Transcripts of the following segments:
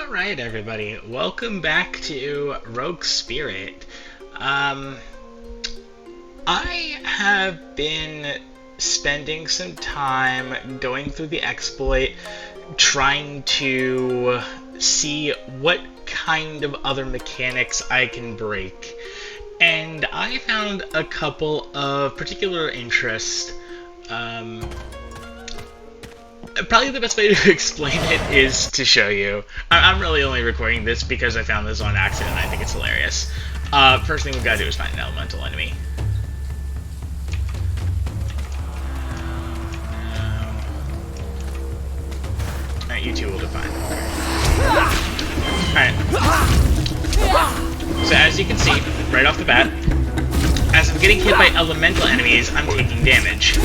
Alright, everybody, welcome back to Rogue Spirit. I have been spending some time going through the exploit, trying to see what kind of other mechanics I can break. And I found a couple of particular interest. Probably the best way to explain it is to show you. I'm really only recording this because I found this on accident and I think it's hilarious. First thing we've got to do is find an elemental enemy. Alright, you two will define. Alright. So as you can see, right off the bat, as I'm getting hit by elemental enemies, I'm taking damage.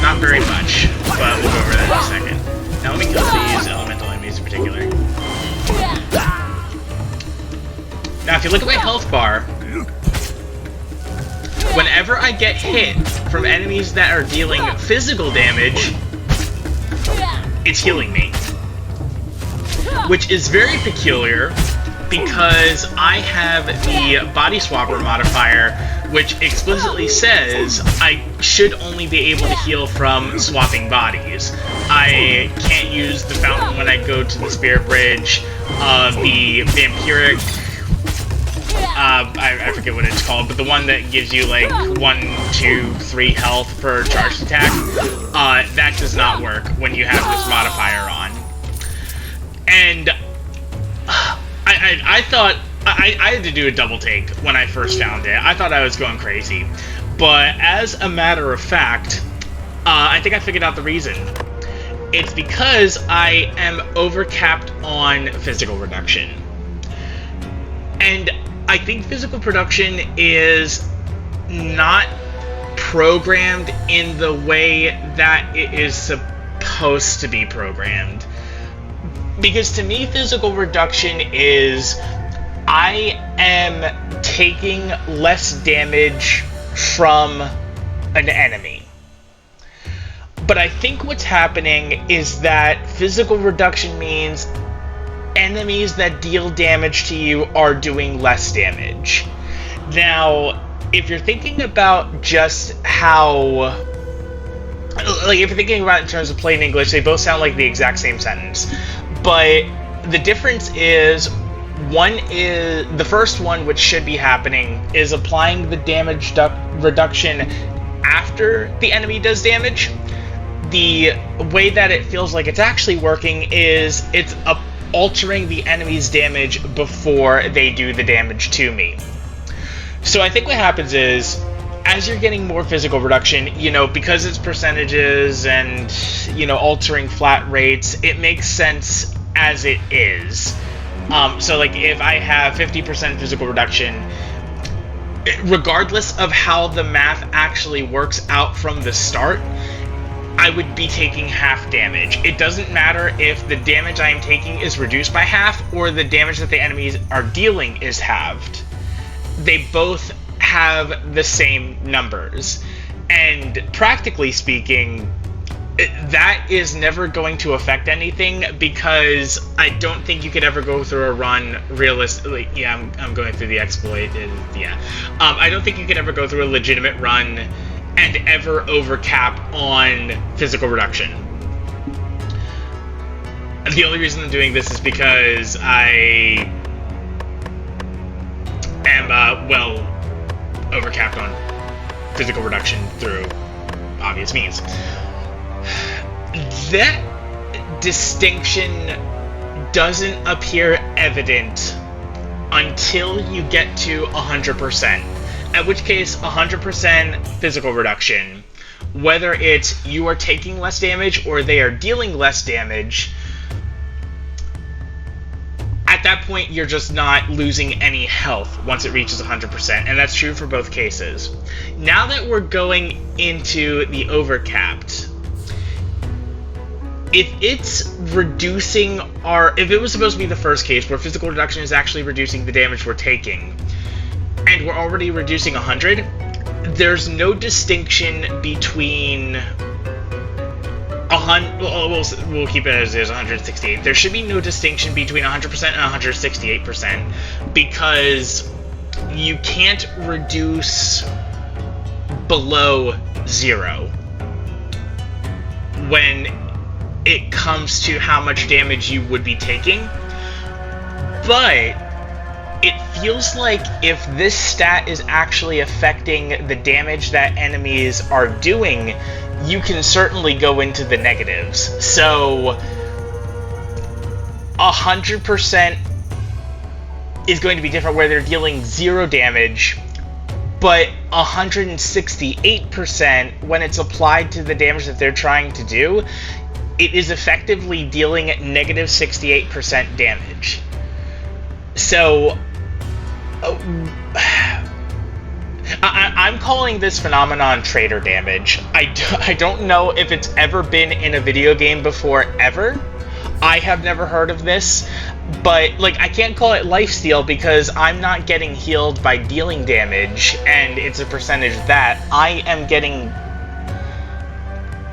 Not very much, but we'll go over that in a second. Now let me kill these elemental enemies in particular. Now if you look at my health bar, whenever I get hit from enemies that are dealing physical damage, it's healing me. Which is very peculiar, because I have the body swapper modifier, which explicitly says I should only be able to heal from swapping bodies. I can't use the fountain when I go to the spirit bridge, the vampiric, I forget what it's called, but the one that gives you like 1, 2, 3 health per charged attack, that does not work when you have this modifier on. And I thought I had to do a double take when I first found it. I thought I was going crazy. But as a matter of fact, I think I figured out the reason. It's because I am overcapped on physical reduction. And I think physical production is not programmed in the way that it is supposed to be programmed. Because to me, physical reduction is I am taking less damage from an enemy. But I think what's happening is that physical reduction means enemies that deal damage to you are doing less damage. Now, if you're thinking about just how... like, if you're thinking about it in terms of plain English, they both sound like the exact same sentence. But the difference is, the first one, which should be happening, is applying the damage reduction after the enemy does damage. The way that it feels like it's actually working is it's altering the enemy's damage before they do the damage to me. So I think what happens is, as you're getting more physical reduction, because it's percentages and, altering flat rates, it makes sense as it is. So, like, if I have 50% physical reduction, regardless of how the math actually works out from the start, I would be taking half damage. It doesn't matter if the damage I am taking is reduced by half or the damage that the enemies are dealing is halved. They both have the same numbers. And practically speaking, that is never going to affect anything, because I don't think you could ever go through a run realistically. Yeah, I'm going through the exploit. I don't think you could ever go through a legitimate run and ever overcap on physical reduction. The only reason I'm doing this is because I am, overcapped on physical reduction through obvious means. That distinction doesn't appear evident until you get to 100%. At which case, 100% physical reduction, whether it's you are taking less damage or they are dealing less damage, at that point you're just not losing any health once it reaches 100%, and that's true for both cases. Now that we're going into the overcapped, if it's reducing if it was supposed to be the first case where physical reduction is actually reducing the damage we're taking, and we're already reducing 100, there's no distinction between we'll keep it as is, 168. There should be no distinction between 100% and 168% because you can't reduce below 0 when it comes to how much damage you would be taking. But it feels like if this stat is actually affecting the damage that enemies are doing, you can certainly go into the negatives. So 100% is going to be different where they're dealing 0 damage, but 168% when it's applied to the damage that they're trying to do, it is effectively dealing negative 68% damage. So I'm calling this phenomenon Traitor damage. I don't know if it's ever been in a video game before, ever. I have never heard of this, but like I can't call it lifesteal because I'm not getting healed by dealing damage, and it's a percentage that I am getting.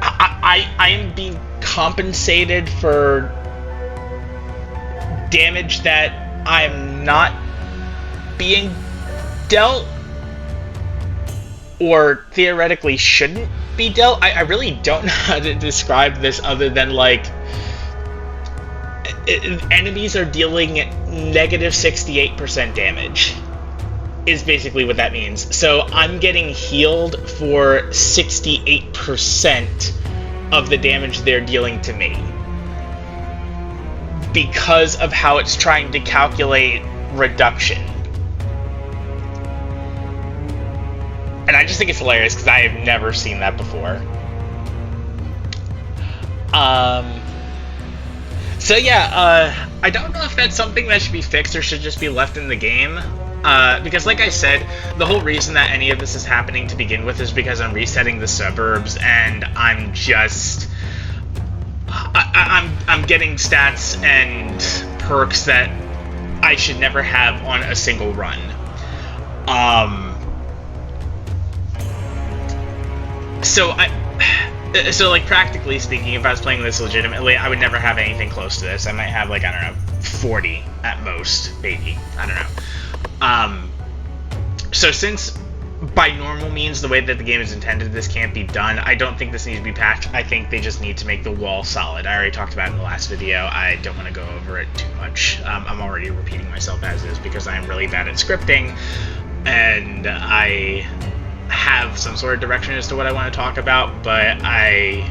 I am being compensated for damage that I'm not being dealt, or theoretically shouldn't be dealt. I really don't know how to describe this other than like enemies are dealing negative 68% damage is basically what that means. So I'm getting healed for 68% of the damage they're dealing to me because of how it's trying to calculate reduction. And I just think it's hilarious because I have never seen that before. So yeah, I don't know if that's something that should be fixed or should just be left in the game. Because like I said, the whole reason that any of this is happening to begin with is because I'm resetting the suburbs and I'm just... I'm getting stats and perks that I should never have on a single run. So like practically speaking, if I was playing this legitimately, I would never have anything close to this. I might have like, I don't know, 40 at most, maybe. I don't know. So since by normal means, the way that the game is intended, this can't be done, I don't think this needs to be patched. I think they just need to make the wall solid. I already talked about it in the last video. I don't want to go over it too much. I'm already repeating myself as is because I'm really bad at scripting, and I have some sort of direction as to what I want to talk about, but I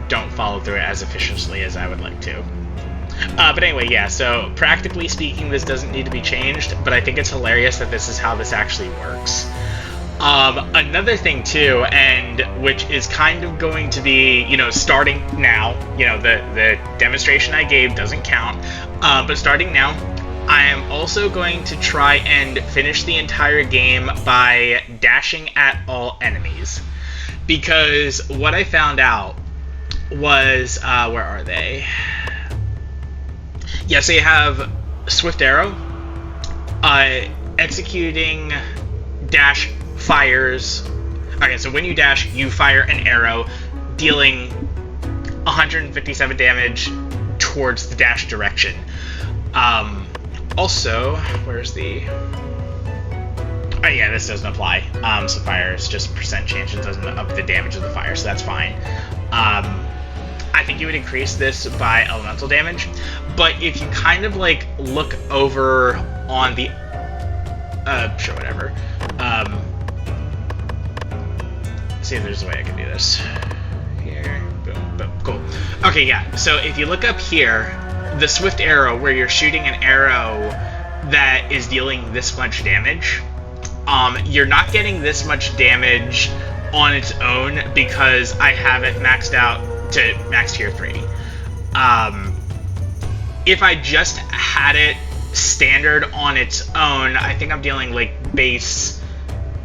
don't follow through it as efficiently as I would like to. But anyway, yeah, so practically speaking, this doesn't need to be changed, but I think it's hilarious that this is how this actually works. Another thing too, and which is kind of going to be, you know, starting now, you know, the demonstration I gave doesn't count, but starting now, I am also going to try and finish the entire game by dashing at all enemies. Because what I found out was, where are they? Yeah, so you have Swift Arrow, executing dash fires. Okay, so when you dash, you fire an arrow, dealing 157 damage towards the dash direction. Also, where's the... Oh yeah, this doesn't apply. So fire is just percent change. It doesn't up the damage of the fire, so that's fine. I think you would increase this by elemental damage, but if you kind of like look over on the... sure, whatever. See if there's a way I can do this. Here, boom, boom, cool. Okay, yeah, so if you look up here, the Swift Arrow, where you're shooting an arrow that is dealing this much damage, you're not getting this much damage on its own because I have it maxed out to max tier 3. If I just had it standard on its own, I think I'm dealing like base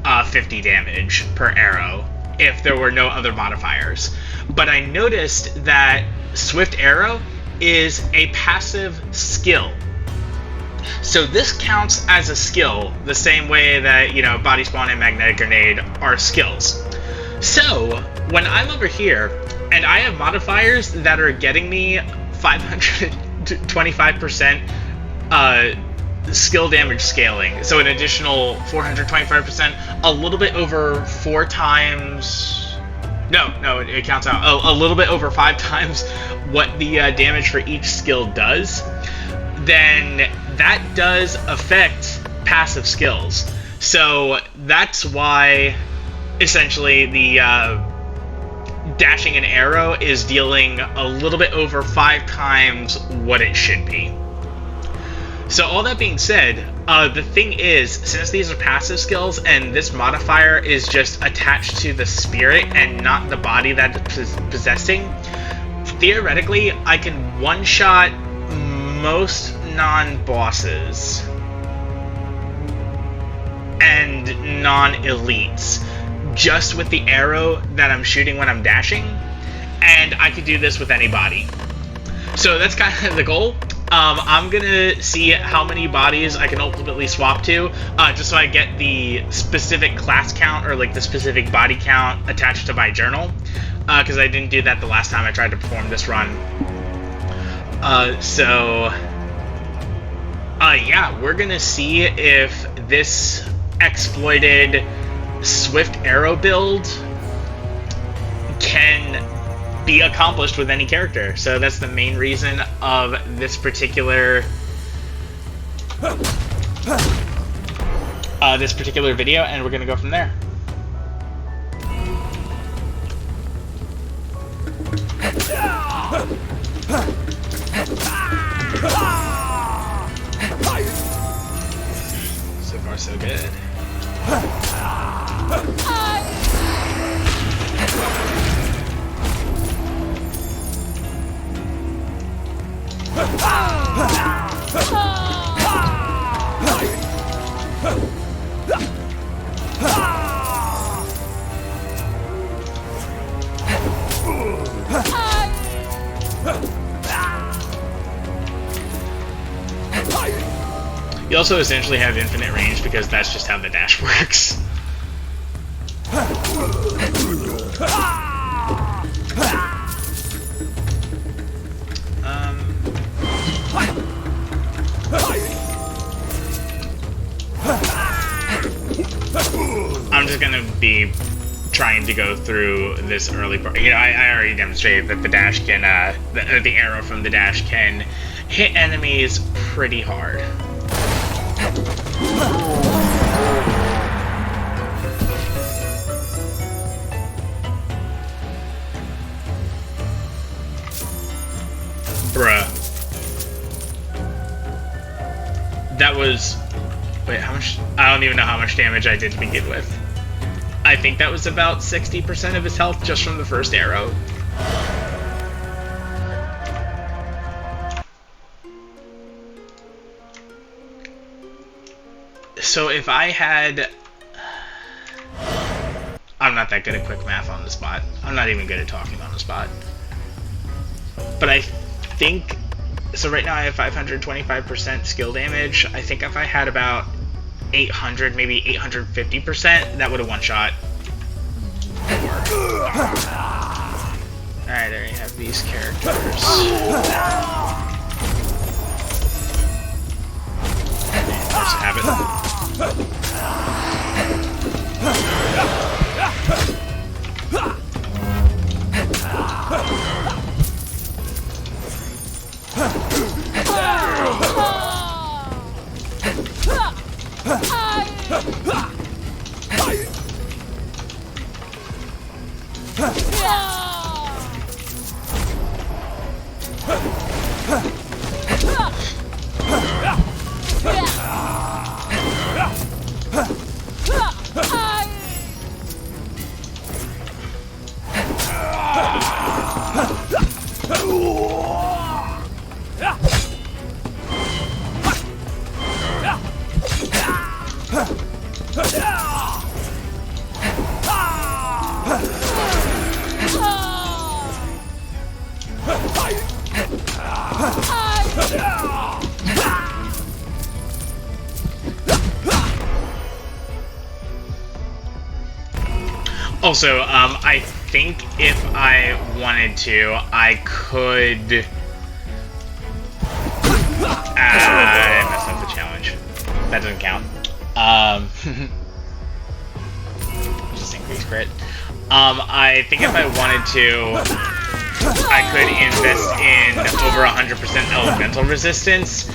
50 damage per arrow if there were no other modifiers. But I noticed that Swift Arrow is a passive skill. So this counts as a skill the same way that, you know, Body Spawn and Magnetic Grenade are skills. So when I'm over here, And I have modifiers that are getting me 525% skill damage scaling. So an additional 425%, a little bit over 4 times... No, it counts out. A little bit over 5 times what the damage for each skill does. Then that does affect passive skills. So that's why, essentially, the dashing an arrow is dealing a little bit over 5 times what it should be. So all that being said, the thing is, since these are passive skills and this modifier is just attached to the spirit and not the body that it's possessing, theoretically, I can one-shot most non-bosses and non-elites just with the arrow that I'm shooting when I'm dashing, and I could do this with anybody. So that's kind of the goal. I'm gonna see how many bodies I can ultimately swap to, just so I get the specific class count or like the specific body count attached to my journal, because I didn't do that the last time I tried to perform this run. Yeah, we're gonna see if this exploited Swift Arrow build can be accomplished with any character. So that's the main reason of this particular video, and we're gonna go from there. So far, so good. You also essentially have infinite range because that's just how the dash works. I'm just gonna be trying to go through this early part. You know, I already demonstrated that the dash can, the arrow from the dash can hit enemies pretty hard. Bruh. That was... Wait, how much? I don't even know how much damage I did to begin with. I think that was about 60% of his health just from the first arrow. So if I had... I'm not that good at quick math on the spot. I'm not even good at talking on the spot. But I think... So right now I have 525% skill damage. I think if I had about 800, maybe 850%, that would have one-shot. Alright, there you have these characters. Let's have it. Also, I think if I wanted to, I could... I messed up the challenge. That doesn't count. Just increase crit. I think if I wanted to, I could invest in over 100% elemental resistance,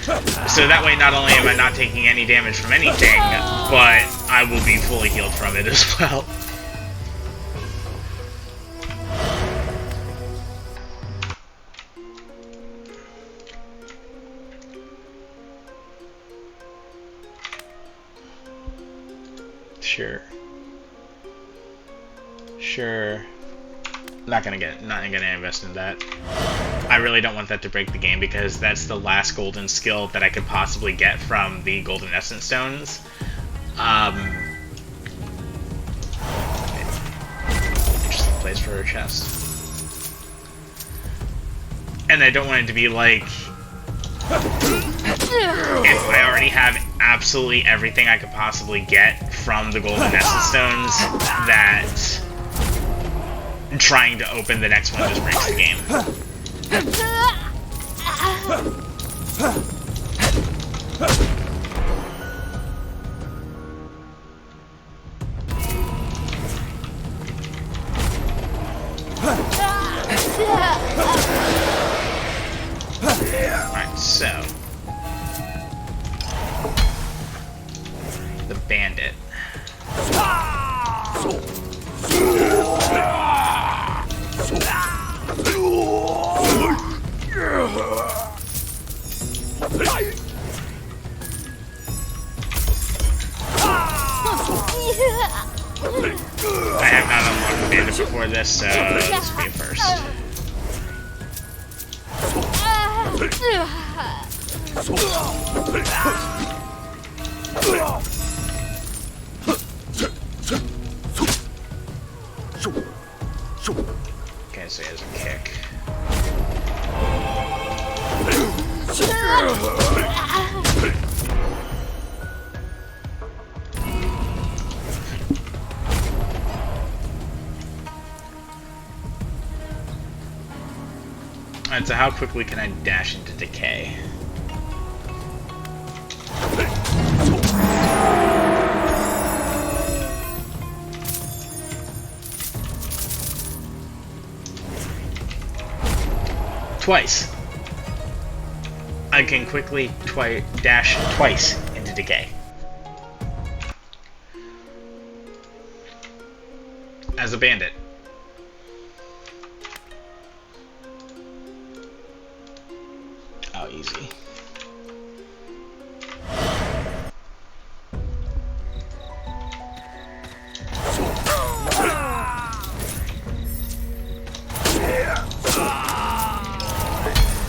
so that way not only am I not taking any damage from anything, but I will be fully healed from it as well. Sure. Not gonna invest in that. I really don't want that to break the game because that's the last golden skill that I could possibly get from the golden essence stones. Interesting place for her chest. And I don't want it to be like, if I already have absolutely everything I could possibly get from the golden essence stones, that trying to open the next one just breaks the game. Alright, so the bandit. I have not unlocked the bandit before this, so this will be a first. Okay, so he has a kick. Alright, so how quickly can I dash into decay? Twice. I can quickly dash twice into decay. As a bandit. Oh, easy.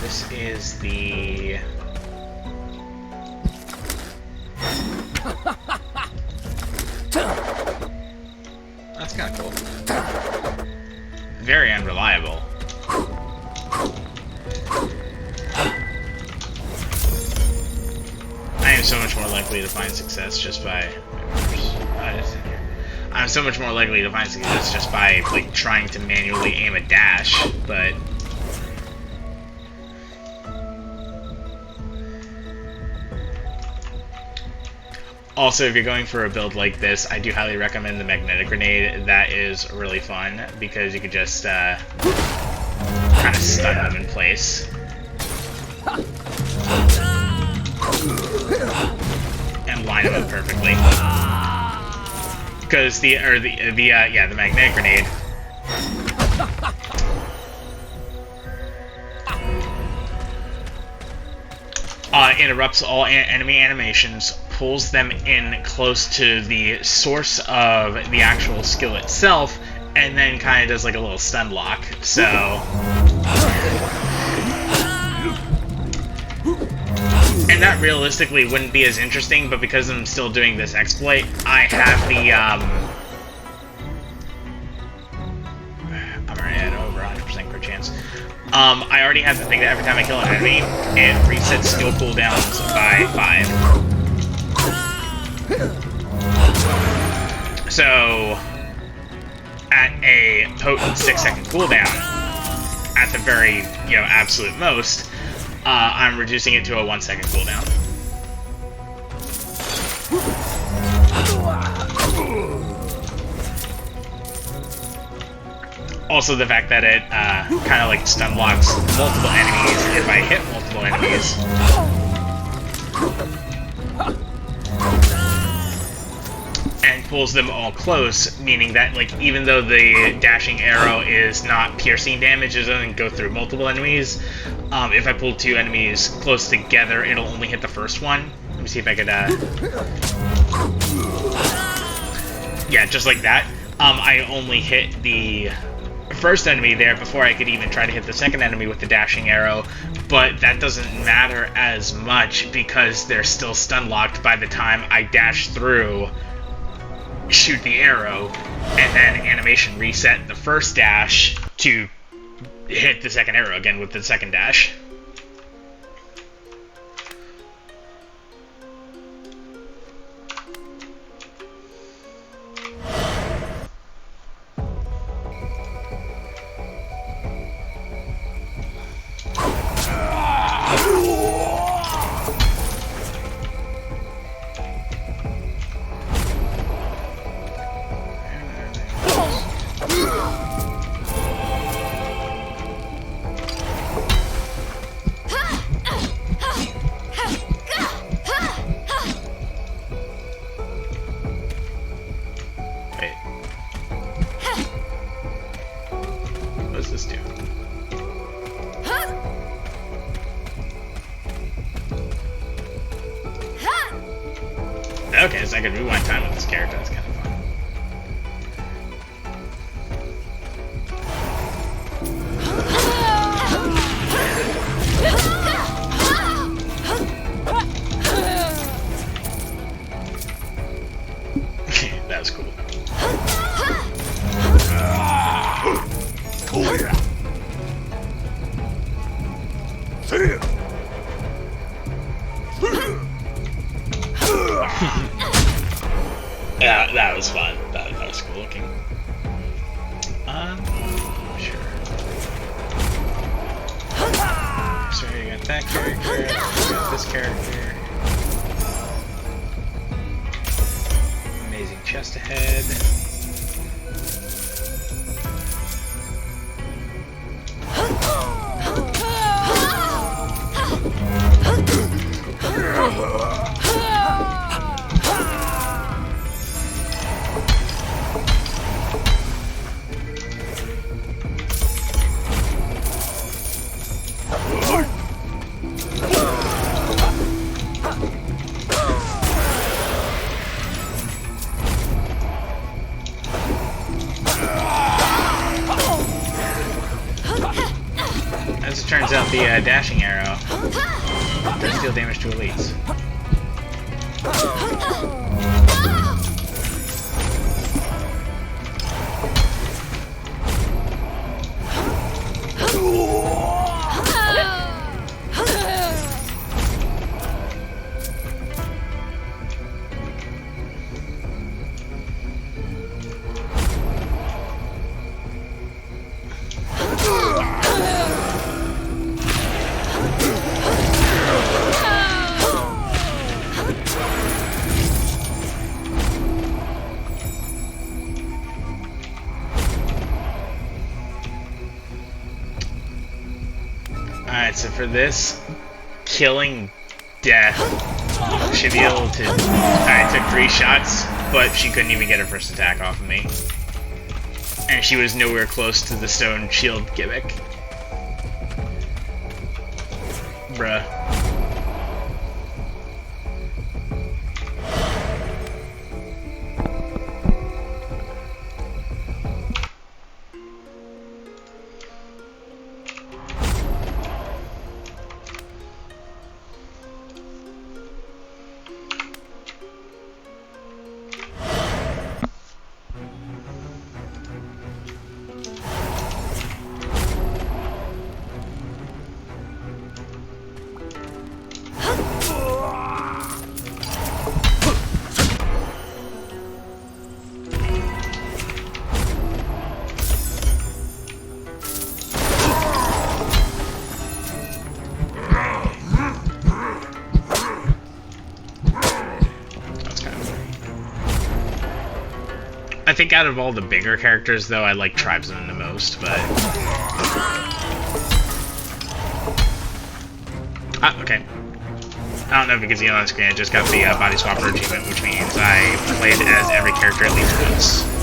This is the... That's kind of cool. Very unreliable. I am so much more likely to find success just by... I'm so much more likely to find success just by, like, trying to manually aim a dash, but... Also, if you're going for a build like this, I do highly recommend the magnetic grenade. That is really fun, because you could just, kind of stun them in place. And line them up perfectly. Because the magnetic grenade interrupts all enemy animations, pulls them in close to the source of the actual skill itself, and then kind of does like a little stun lock. So, and that realistically wouldn't be as interesting, but because I'm still doing this exploit, I have the I'm already at over 100% crit chance. I already have the thing that every time I kill an enemy, it resets skill cooldowns by 5. So, potent 6-second cooldown at the very, you know, absolute most, I'm reducing it to a 1-second cooldown. Also, the fact that it kind of like stun blocks multiple enemies if I hit multiple enemies. And pulls them all close, meaning that, like, even though the dashing arrow is not piercing damage, it doesn't go through multiple enemies. If I pull 2 enemies close together, it'll only hit the first one. Let me see if I could, yeah, just like that. I only hit the first enemy there before I could even try to hit the second enemy with the dashing arrow, but that doesn't matter as much because they're still stun locked by the time I dash through, shoot the arrow, and then animation reset the first dash to hit the second arrow again with the second dash. Okay, so I could rewind time with this character. That's kind of fun. That was cool. Yeah, that was fun. That was cool looking. Sure. Sorry, I got that character. I got this character. Amazing chest ahead. As it turns out, the dashing arrow does deal damage to elites. Alright, so for this, killing death, should be able to... I took 3 shots, but she couldn't even get her first attack off of me. And she was nowhere close to the stone shield gimmick. Bruh. think out of all the bigger characters, though, I like Tribesman the most, but... Ah, okay. I don't know if you can see it on the screen, I just got the body swapper achievement, which means I played as every character at least once.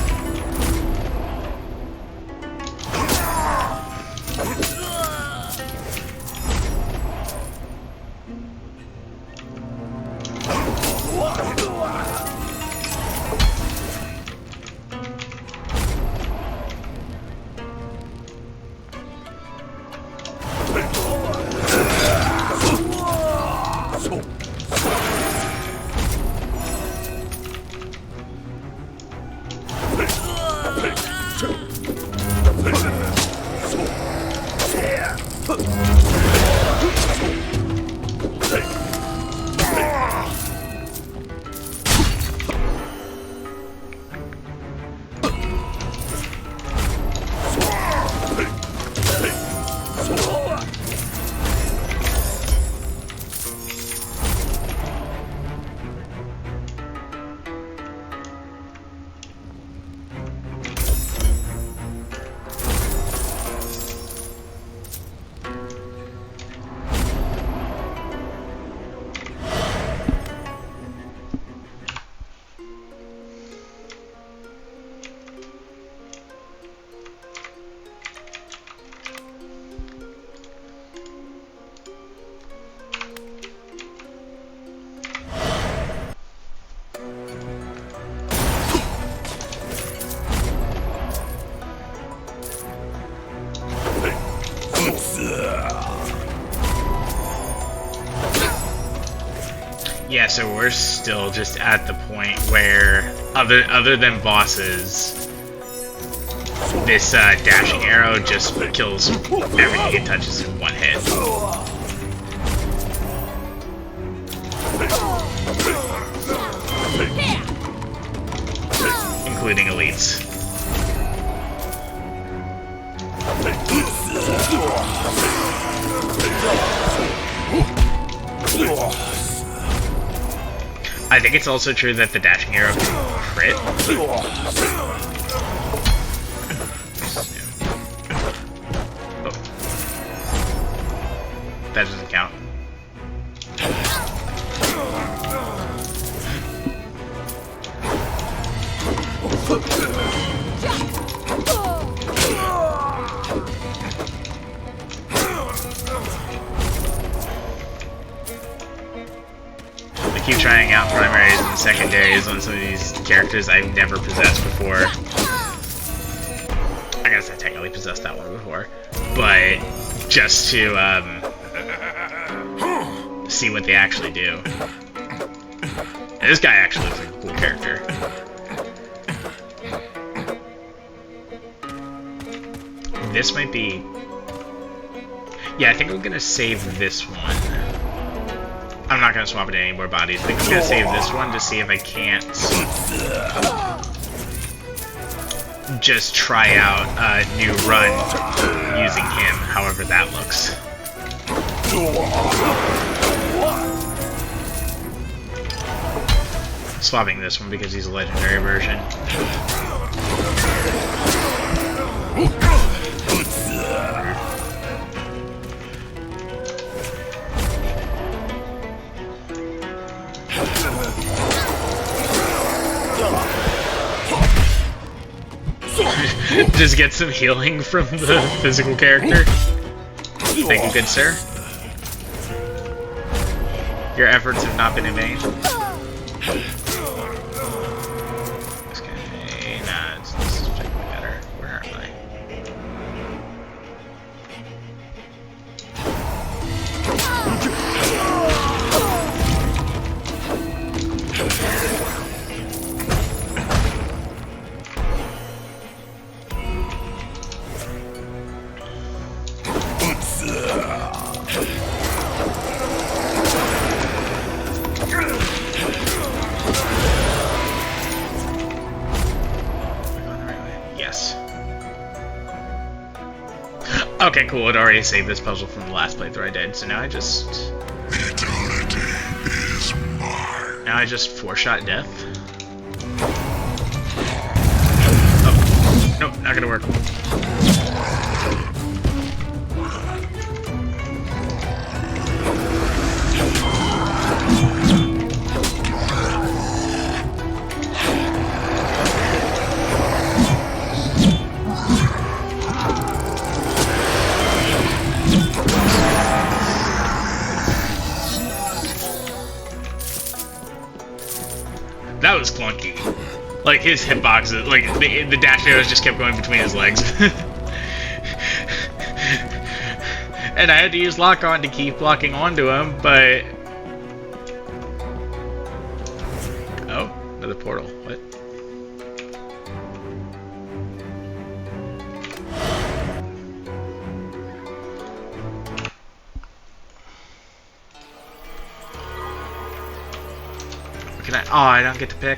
Yeah, so we're still just at the point where, other than bosses, this dashing arrow just kills everything it touches in one hit. Including elites. I think it's also true that the dashing arrow can crit. Oh. That doesn't count. Keep trying out primaries and secondaries on some of these characters I've never possessed before. I guess I technically possessed that one before, but just to see what they actually do. And this guy actually looks like a cool character. This might be... Yeah, I think I'm gonna save this one. I'm not going to swap it to any more bodies. I think I'm going to save this one to see if I can't just try out a new run using him, however that looks. Swapping this one because he's a legendary version. Just get some healing from the physical character. Thank you, good sir. Your efforts have not been in vain. Okay, nah, this is definitely better. Where are I? Okay, cool. It already saved this puzzle from the last playthrough I did, so now I just... Eternity is mine. Now I just four-shot death. not gonna work. That was clunky. Like, his hitboxes, like, the dash arrows just kept going between his legs. And I had to use lock on to keep locking onto him, but... Oh, another portal. What? Can I? Oh, I don't get to pick?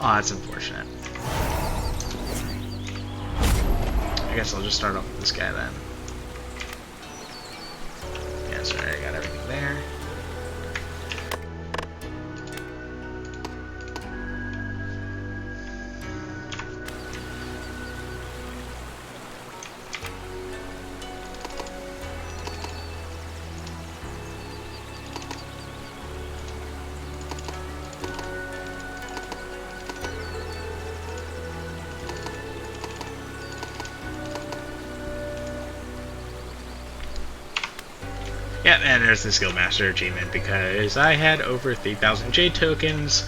Oh, that's unfortunate. I guess I'll just start off with this guy then. Yeah, sorry, I got everything there. Yeah, and there's the Skill Master achievement because I had over 3,000 Jade tokens.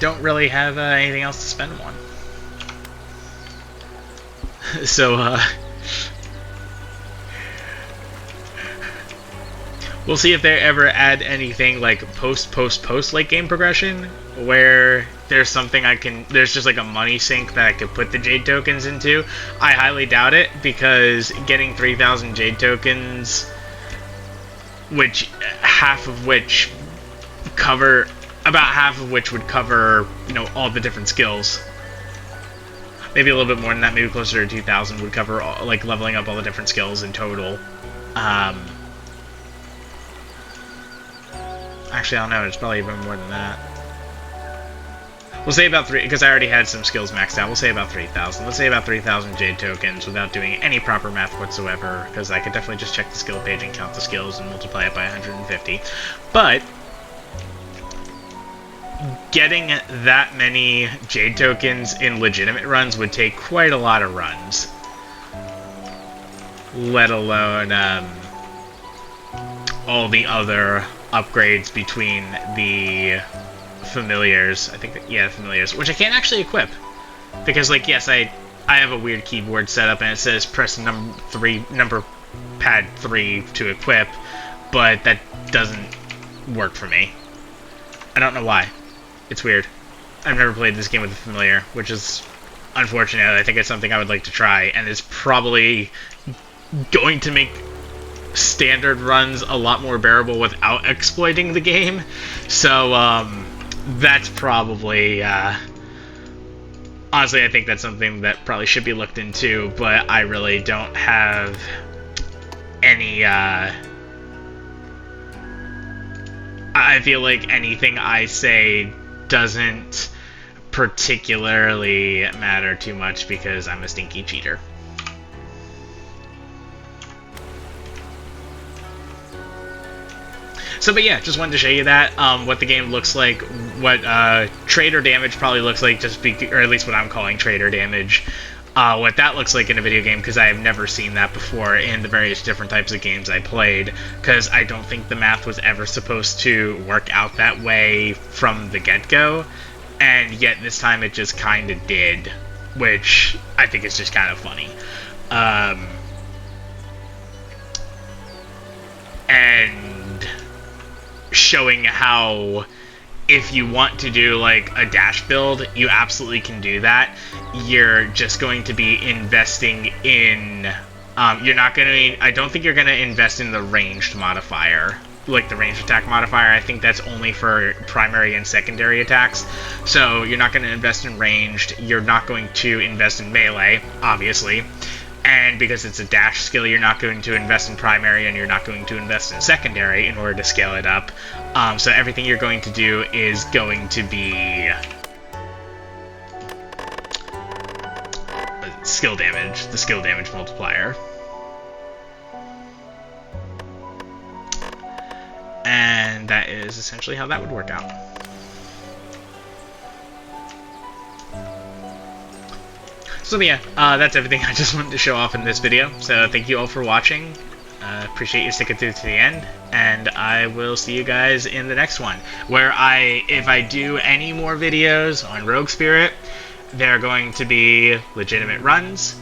Don't really have anything else to spend them on. So, we'll see if they ever add anything like post late game progression where there's something there's just like a money sink that I could put the Jade tokens into. I highly doubt it because getting 3,000 Jade tokens, which half of which would cover, you know, all the different skills. Maybe a little bit more than that, maybe closer to 2,000 would cover all, like leveling up all the different skills in total. Actually, I don't know, it's probably even more than that. We'll say about 3, because I already had some skills maxed out, we'll say about 3,000. Let's say about 3,000 Jade tokens without doing any proper math whatsoever, because I could definitely just check the skill page and count the skills and multiply it by 150. But getting that many Jade tokens in legitimate runs would take quite a lot of runs. Let alone all the other upgrades between the familiars. I think that, yeah, familiars, which I can't actually equip because, like, yes, I have a weird keyboard setup and it says press number pad 3 to equip, but that doesn't work for me. I don't know why. It's weird. I've never played this game with a familiar, which is unfortunate. I think it's something I would like to try, and it's probably going to make standard runs a lot more bearable without exploiting the game. So, that's probably, honestly, I think that's something that probably should be looked into, but I really don't have any, I feel like anything I say doesn't particularly matter too much because I'm a stinky cheater. So, but yeah, just wanted to show you that, what the game looks like, what Traitor damage probably looks like, or at least what I'm calling Traitor damage, what that looks like in a video game, because I have never seen that before in the various different types of games I played, because I don't think the math was ever supposed to work out that way from the get-go, and yet this time it just kind of did, which I think is just kind of funny. And showing how if you want to do like a dash build, you absolutely can do that. You're just going to be investing in you're not going to, I don't think you're going to invest in the ranged modifier, like the ranged attack modifier. I think that's only for primary and secondary attacks. So you're not going to invest in ranged, you're not going to invest in melee, obviously. And because it's a dash skill, you're not going to invest in primary and you're not going to invest in secondary in order to scale it up. So everything you're going to do is going to be skill damage, the skill damage multiplier. And that is essentially how that would work out. So yeah, that's everything I just wanted to show off in this video. So thank you all for watching. Appreciate you sticking through to the end, and I will see you guys in the next one, where if I do any more videos on Rogue Spirit, they're going to be legitimate runs,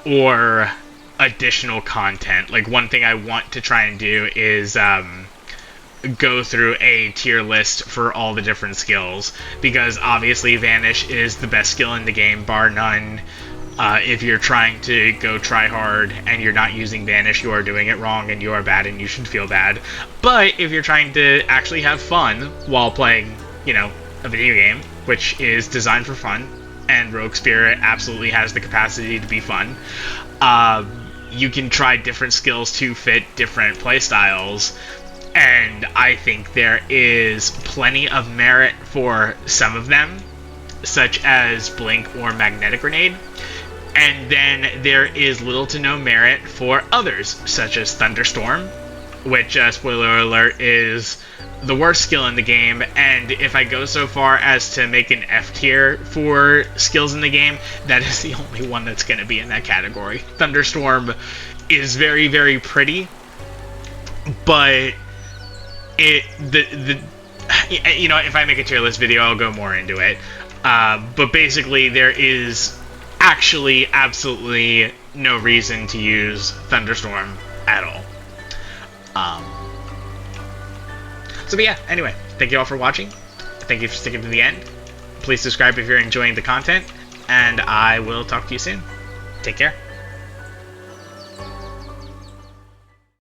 or additional content. Like, one thing I want to try and do is go through a tier list for all the different skills, because obviously Vanish is the best skill in the game, bar none. If you're trying to go try hard and you're not using Vanish, you are doing it wrong and you are bad and you should feel bad. But if you're trying to actually have fun while playing, you know, a video game, which is designed for fun, and Rogue Spirit absolutely has the capacity to be fun, you can try different skills to fit different playstyles. And I think there is plenty of merit for some of them, such as Blink or Magnetic Grenade. And then there is little to no merit for others, such as Thunderstorm, which, spoiler alert, is the worst skill in the game. And if I go so far as to make an F tier for skills in the game, that is the only one that's going to be in that category. Thunderstorm is very, very pretty, but you know, if I make a tier list video, I'll go more into it. But basically, there is actually absolutely no reason to use Thunderstorm at all. But yeah, anyway, thank you all for watching. Thank you for sticking to the end. Please subscribe if you're enjoying the content, and I will talk to you soon. Take care.